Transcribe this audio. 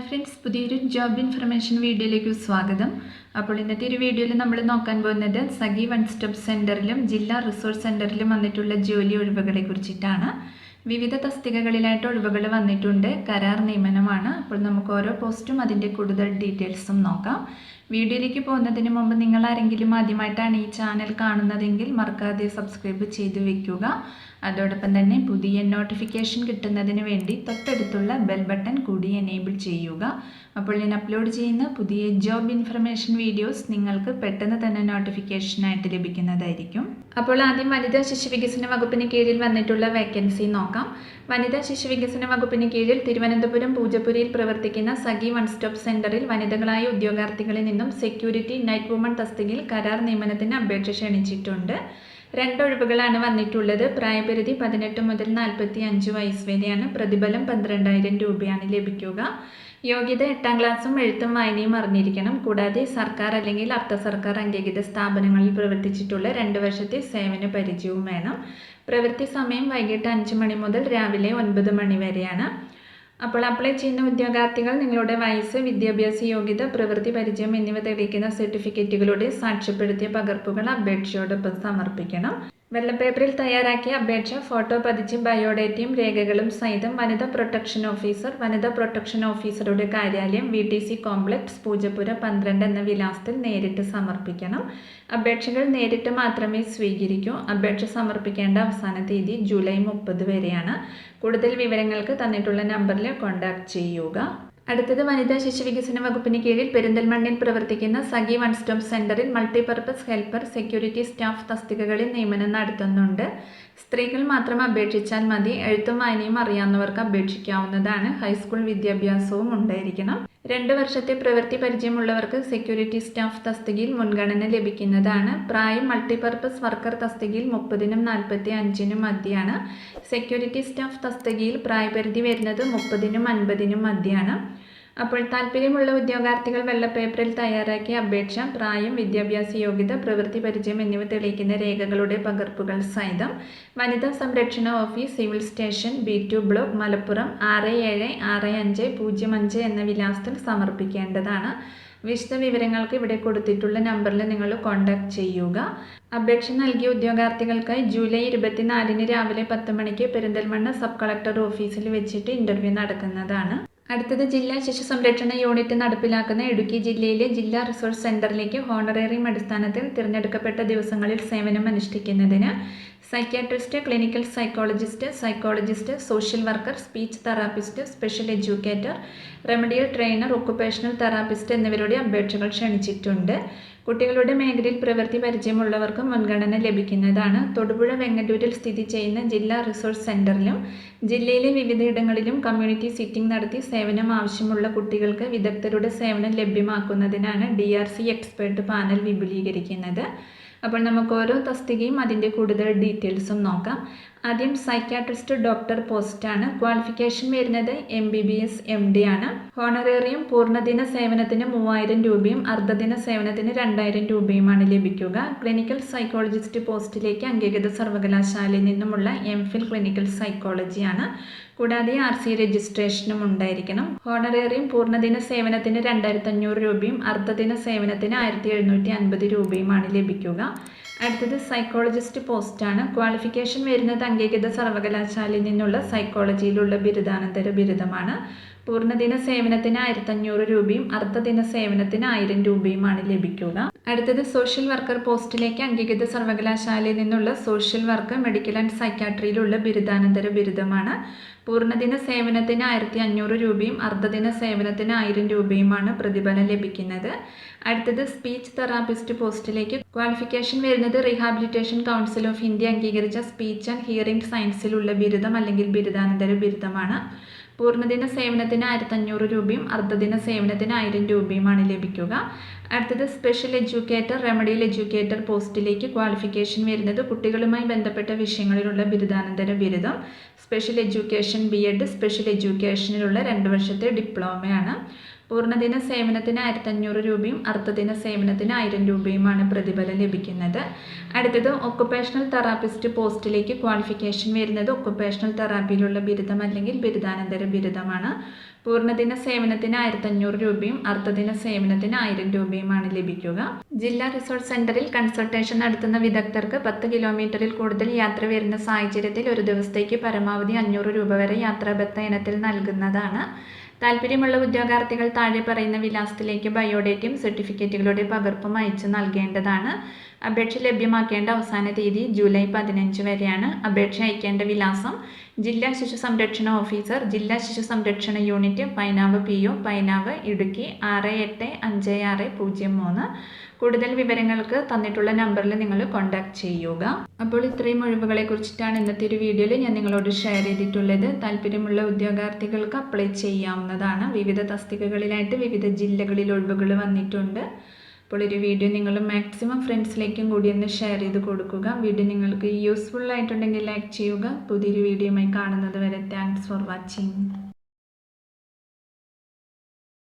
Friends, പുതിയൊരു job information വീഡിയോയിലേക്ക് സ്വാഗതം. അപ്പോൾ ഇന്നത്തെ ഒരു വീഡിയോയിൽ നമ്മൾ നോക്കാൻ പോകുന്നത് സഖി വൺ സ്റ്റോപ്പ് സെൻറ്ററിലും ജില്ലാ റിസോഴ്സ് സെൻറ്ററിലും വന്നിട്ടുള്ള ജോലി ഒഴിവുകളെ കുറിച്ചിട്ടാണ്. വിവിധ തസ്തികകളിലായിട്ട് ഒഴിവുകൾ വന്നിട്ടുണ്ട്. കരാർ നിയമനമാണ്. അപ്പോൾ നമുക്ക് ഓരോ പോസ്റ്റും അതിൻ്റെ കൂടുതൽ ഡീറ്റെയിൽസും നോക്കാം. വീഡിയോയിലേക്ക് പോകുന്നതിന് മുമ്പ് നിങ്ങൾ ആരെങ്കിലും ആദ്യമായിട്ടാണ് ഈ ചാനൽ കാണുന്നതെങ്കിൽ മറക്കാതെ സബ്സ്ക്രൈബ് ചെയ്ത് വെക്കുക. അതോടൊപ്പം തന്നെ പുതിയ നോട്ടിഫിക്കേഷൻ കിട്ടുന്നതിന് വേണ്ടി തൊട്ടടുത്തുള്ള ബെൽ ബട്ടൺ കൂടി എനേബിൾ ചെയ്യുക. അപ്പോൾ ഞാൻ അപ്ലോഡ് ചെയ്യുന്ന പുതിയ ജോബ് ഇൻഫർമേഷൻ വീഡിയോസ് നിങ്ങൾക്ക് പെട്ടെന്ന് തന്നെ നോട്ടിഫിക്കേഷനായിട്ട് ലഭിക്കുന്നതായിരിക്കും. അപ്പോൾ ആദ്യം വനിതാ ശിശു വികസന വകുപ്പിന് കീഴിൽ വന്നിട്ടുള്ള വേക്കൻസി നോക്കാം. വനിതാ ശിശു വികസന വകുപ്പിന് കീഴിൽ തിരുവനന്തപുരം പൂജപ്പുരയിൽ പ്രവർത്തിക്കുന്ന സഖി വൺ സ്റ്റോപ്പ് സെൻറ്ററിൽ വനിതകളായ ഉദ്യോഗാർത്ഥികളിൽ നിന്നും സെക്യൂരിറ്റി നൈറ്റ് വുമൺ തസ്തികയിൽ കരാർ നിയമനത്തിന് അപേക്ഷ ക്ഷണിച്ചിട്ടുണ്ട്. 2 ഒഴിവുകളാണ് വന്നിട്ടുള്ളത്. പ്രായപരിധി 18 മുതൽ 45 വയസ്സ് വരെയാണ്. പ്രതിഫലം 12,000 രൂപയാണ് ലഭിക്കുക. യോഗ്യത 8ാം ക്ലാസ്സും എഴുത്തും വായനയും അറിഞ്ഞിരിക്കണം. കൂടാതെ സർക്കാർ അല്ലെങ്കിൽ അർദ്ധ സർക്കാർ അംഗീകൃത സ്ഥാപനങ്ങളിൽ പ്രവർത്തിച്ചിട്ടുള്ള 2 വർഷത്തെ സേവന പരിചയവും വേണം. പ്രവൃത്തി സമയം വൈകിട്ട് 5 മണി മുതൽ രാവിലെ 9 മണി വരെയാണ്. അപ്പോൾ അപ്ലൈ ചെയ്യുന്ന ഉദ്യോഗാർത്ഥികൾ നിങ്ങളുടെ വയസ്സ്, വിദ്യാഭ്യാസ യോഗ്യത, പ്രവൃത്തി പരിചയം എന്നിവ തെളിയിക്കുന്ന സർട്ടിഫിക്കറ്റുകളുടെ സാക്ഷ്യപ്പെടുത്തിയ പകർപ്പുകൾ അപേക്ഷയോടൊപ്പം സമർപ്പിക്കണം. വെള്ളപ്പേപ്പറിൽ തയ്യാറാക്കിയ അപേക്ഷ ഫോട്ടോ പതിച്ച് ബയോഡേറ്റയും രേഖകളും സഹിതം വനിതാ പ്രൊട്ടക്ഷൻ ഓഫീസറുടെ കാര്യാലയം VTC കോംപ്ലക്സ് പൂജപ്പുര 12 എന്ന വിലാസത്തിൽ നേരിട്ട് സമർപ്പിക്കണം. അപേക്ഷകൾ നേരിട്ട് മാത്രമേ സ്വീകരിക്കൂ. അപേക്ഷ സമർപ്പിക്കേണ്ട അവസാന തീയതി ജൂലൈ 30 വരെയാണ്. കൂടുതൽ വിവരങ്ങൾക്ക് തന്നിട്ടുള്ള നമ്പറിൽ കോൺടാക്ട് ചെയ്യുക. അടുത്തത് വനിതാ ശിശു വികസന വകുപ്പിന് കീഴിൽ പെരിന്തൽമണ്ണയിൽ പ്രവർത്തിക്കുന്ന സഖി വൺ സ്റ്റോപ്പ് സെൻറ്ററിൽ മൾട്ടിപർപ്പസ് ഹെൽപ്പർ, സെക്യൂരിറ്റി സ്റ്റാഫ് തസ്തികകളിൽ നിയമനം നടത്തുന്നുണ്ട്. സ്ത്രീകൾ മാത്രം അപേക്ഷിച്ചാൽ മതി. എഴുത്തും വായനയും അറിയാവുന്നവർക്ക് അപേക്ഷിക്കാവുന്നതാണ്. ഹൈസ്കൂൾ വിദ്യാഭ്യാസവും ഉണ്ടായിരിക്കണം. 2 വർഷത്തെ പ്രവൃത്തി പരിചയമുള്ളവർക്ക് സെക്യൂരിറ്റി സ്റ്റാഫ് തസ്തികയിൽ മുൻഗണന ലഭിക്കുന്നതാണ്. പ്രായം മൾട്ടിപർപ്പസ് വർക്കർ തസ്തികയിൽ 30നും 45നും മധ്യയാണ്. സെക്യൂരിറ്റി സ്റ്റാഫ് തസ്തികയിൽ പ്രായപരിധി വരുന്നത് 30നും 50നും മധ്യയാണ്. അപ്പോൾ താല്പര്യമുള്ള ഉദ്യോഗാർത്ഥികൾ വെള്ളപ്പേപ്പറിൽ തയ്യാറാക്കിയ അപേക്ഷ, പ്രായം, വിദ്യാഭ്യാസ യോഗ്യത, പ്രവൃത്തി പരിചയം എന്നിവ തെളിയിക്കുന്ന രേഖകളുടെ പകർപ്പുകൾ സഹിതം വനിതാ സംരക്ഷണ office, civil station, B2 block, Malappuram 676505 എന്ന വിലാസത്തിൽ സമർപ്പിക്കേണ്ടതാണ്. വിശദ വിവരങ്ങൾക്ക് ഇവിടെ കൊടുത്തിട്ടുള്ള നമ്പറിൽ നിങ്ങൾ കോൺടാക്ട് ചെയ്യുക. അപേക്ഷ നൽകിയ ഉദ്യോഗാർത്ഥികൾക്കായി ജൂലൈ 24 രാവിലെ 10 മണിക്ക് പെരിന്തൽമണ്ണ സബ് കളക്ടർ ഓഫീസിൽ വെച്ചിട്ട് ഇൻ്റർവ്യൂ നടക്കുന്നതാണ്. അടുത്തത് ജില്ലാ ശിശു സംരക്ഷണ യൂണിറ്റ് നടപ്പിലാക്കുന്ന ഇടുക്കി ജില്ലയിലെ ജില്ലാ റിസോഴ്സ് സെൻറ്ററിലേക്ക് ഹോണറേറിയം അടിസ്ഥാനത്തിൽ തിരഞ്ഞെടുക്കപ്പെട്ട ദിവസങ്ങളിൽ സേവനം അനുഷ്ഠിക്കുന്നതിന് psychiatrist, clinical psychologist, social worker, speech therapist, special educator, remedial trainer, occupational therapist എന്നിവരുടെ അപേക്ഷകൾ ക്ഷണിച്ചിട്ടുണ്ട്. കുട്ടികളുടെ മേഖലയിൽ പ്രവൃത്തി പരിചയമുള്ളവർക്ക് മുൻഗണന ലഭിക്കുന്നതാണ്. തൊടുപുഴ വെങ്ങല്ലൂരിൽ സ്ഥിതി ചെയ്യുന്ന ജില്ലാ റിസോഴ്സ് സെൻറ്ററിലും ജില്ലയിലെ വിവിധയിടങ്ങളിലും കമ്മ്യൂണിറ്റി സിറ്റിംഗ് നടത്തി സേവനം ആവശ്യമുള്ള കുട്ടികൾക്ക് വിദഗ്ധരുടെ സേവനം ലഭ്യമാക്കുന്നതിനാണ് DRC എക്സ്പേർട്ട് പാനൽ വിപുലീകരിക്കുന്നത്. അപ്പോൾ നമുക്ക് ഓരോ തസ്തികയും അതിൻ്റെ കൂടുതൽ ഡീറ്റെയിൽസും നോക്കാം. ആദ്യം സൈക്യാട്രിസ്റ്റ് ഡോക്ടർ പോസ്റ്റാണ്. ക്വാളിഫിക്കേഷൻ വരുന്നത് MBBS MD ആണ്. ഹോണറേറിയം പൂർണ്ണദിന സേവനത്തിന് 3000 രൂപയും അർദ്ധദിന സേവനത്തിന് 2000 രൂപയുമാണ് ലഭിക്കുക. ക്ലിനിക്കൽ സൈക്കോളജിസ്റ്റ് പോസ്റ്റിലേക്ക് അംഗീകൃത സർവകലാശാലയിൽ നിന്നുമുള്ള MPhil ക്ലിനിക്കൽ സൈക്കോളജിയാണ്. കൂടാതെ RC രജിസ്ട്രേഷനും ഉണ്ടായിരിക്കണം. ഹോണറേറിയം പൂർണ്ണദിന സേവനത്തിന് 2500 രൂപയും അർദ്ധദിന സേവനത്തിന് 1750 രൂപയുമാണ് ലഭിക്കുക. അടുത്തത് സൈക്കോളജിസ്റ്റ് പോസ്റ്റാണ്. ക്വാളിഫിക്കേഷൻ വരുന്നത് അംഗീകൃത സർവകലാശാലയിൽ നിന്നുള്ള സൈക്കോളജിയിലുള്ള ബിരുദാനന്തര ബിരുദമാണ്. പൂർണ്ണദിന സേവനത്തിന് 1500 രൂപയും അർദ്ധദിന സേവനത്തിന് 1000 രൂപയുമാണ് ലഭിക്കുക. അടുത്തത് സോഷ്യൽ വർക്കർ പോസ്റ്റിലേക്ക് അംഗീകൃത സർവകലാശാലയിൽ നിന്നുള്ള സോഷ്യൽ വർക്ക്, മെഡിക്കൽ ആൻഡ് സൈക്യാട്രിയിലുള്ള ബിരുദാനന്തര ബിരുദമാണ്. പൂർണ്ണദിന സേവനത്തിന് 1500 രൂപയും അർദ്ധദിന സേവനത്തിന് 1000 രൂപയുമാണ് പ്രതിഫലം ലഭിക്കുന്നത്. അടുത്തത് സ്പീച്ച് തെറാപ്പിസ്റ്റ് പോസ്റ്റിലേക്ക് ക്വാളിഫിക്കേഷൻ വരുന്നത് റീഹാബിലിറ്റേഷൻ കൗൺസിൽ ഓഫ് ഇന്ത്യ അംഗീകരിച്ച സ്പീച്ച് ആൻഡ് ഹിയറിംഗ് സയൻസിലുള്ള ബിരുദം അല്ലെങ്കിൽ ബിരുദാനന്തര ബിരുദമാണ്. പൂർണ്ണദിന സേവനത്തിന് 1500 രൂപയും അർദ്ധദിന സേവനത്തിന് 1000 രൂപയുമാണ് ലഭിക്കുക. അടുത്തത് സ്പെഷ്യൽ എഡ്യൂക്കേറ്റർ, റെമഡിയൽ എഡ്യൂക്കേറ്റർ പോസ്റ്റിലേക്ക് ക്വാളിഫിക്കേഷൻ വരുന്നത് കുട്ടികളുമായി ബന്ധപ്പെട്ട വിഷയങ്ങളിലുള്ള ബിരുദാനന്തര ബിരുദം, സ്പെഷ്യൽ എഡ്യൂക്കേഷൻ B.Ed, സ്പെഷ്യൽ എഡ്യൂക്കേഷനിലുള്ള 2 വർഷത്തെ ഡിപ്ലോമയാണ്. പൂർണ്ണദിന സേവനത്തിന് 1500 രൂപയും അർദ്ധദിന സേവനത്തിന് 1000 രൂപയുമാണ് പ്രതിഫലം ലഭിക്കുന്നത്. അടുത്തത് ഒക്കുപേഷണൽ തെറാപ്പിസ്റ്റ് പോസ്റ്റിലേക്ക് ക്വാളിഫിക്കേഷൻ വരുന്നത് ഒക്കുപേഷണൽ തെറാപ്പിയിലുള്ള ബിരുദം അല്ലെങ്കിൽ ബിരുദാനന്തര ബിരുദമാണ്. പൂർണ്ണദിന സേവനത്തിന് 1500 രൂപയും അർദ്ധദിന സേവനത്തിന് 1000 രൂപയുമാണ് ലഭിക്കുക. ജില്ലാ റിസോഴ്സ് സെന്ററിൽ കൺസൾട്ടേഷൻ നടത്തുന്ന വിദഗ്ധർക്ക് 10 കിലോമീറ്ററിൽ കൂടുതൽ യാത്ര വരുന്ന സാഹചര്യത്തിൽ ഒരു ദിവസത്തേക്ക് പരമാവധി 500 രൂപ വരെ യാത്രാഭത്ത ഇനത്തിൽ നൽകുന്നതാണ്. താല്പര്യമുള്ള ഉദ്യോഗാർത്ഥികൾ താഴെ പറയുന്ന വിലാസത്തിലേക്ക് ബയോഡേറ്റയും സർട്ടിഫിക്കറ്റുകളുടെ പകർപ്പും അയച്ച് നൽകേണ്ടതാണ്. അപേക്ഷ ലഭ്യമാക്കേണ്ട അവസാന തീയതി ജൂലൈ 15 വരെയാണ്. അപേക്ഷ അയക്കേണ്ട വിലാസം ജില്ലാ ശിശു സംരക്ഷണ ഓഫീസർ, ജില്ലാ ശിശു സംരക്ഷണ യൂണിറ്റ്, പൈനാവ് PO, പൈനാവ്, ഇടുക്കി 685603. കൂടുതൽ വിവരങ്ങൾക്ക് തന്നിട്ടുള്ള നമ്പറിൽ നിങ്ങൾ കോൺടാക്ട് ചെയ്യുക. അപ്പോൾ ഇത്രയും ഒഴിവുകളെ കുറിച്ചിട്ടാണ് ഇന്നത്തെ ഒരു വീഡിയോയിൽ ഞാൻ നിങ്ങളോട് ഷെയർ ചെയ്തിട്ടുള്ളത്. താല്പര്യമുള്ള ഉദ്യോഗാർത്ഥികൾക്ക് അപ്ലൈ ചെയ്യാവുന്നതാണ്. വിവിധ തസ്തികകളിലായിട്ട് വിവിധ ജില്ലകളിൽ ഒഴിവുകൾ വന്നിട്ടുണ്ട്. അപ്പോൾ ഒരു വീഡിയോ നിങ്ങൾ മാക്സിമം ഫ്രണ്ട്സിലേക്കും കൂടി ഒന്ന് ഷെയർ ചെയ്ത് കൊടുക്കുക. വീഡിയോ നിങ്ങൾക്ക് യൂസ്ഫുൾ ആയിട്ടുണ്ടെങ്കിൽ ലൈക്ക് ചെയ്യുക. പുതിയൊരു വീഡിയോയുമായി കാണുന്നത് വരെ താങ്ക്സ് ഫോർ വാച്ചിങ്.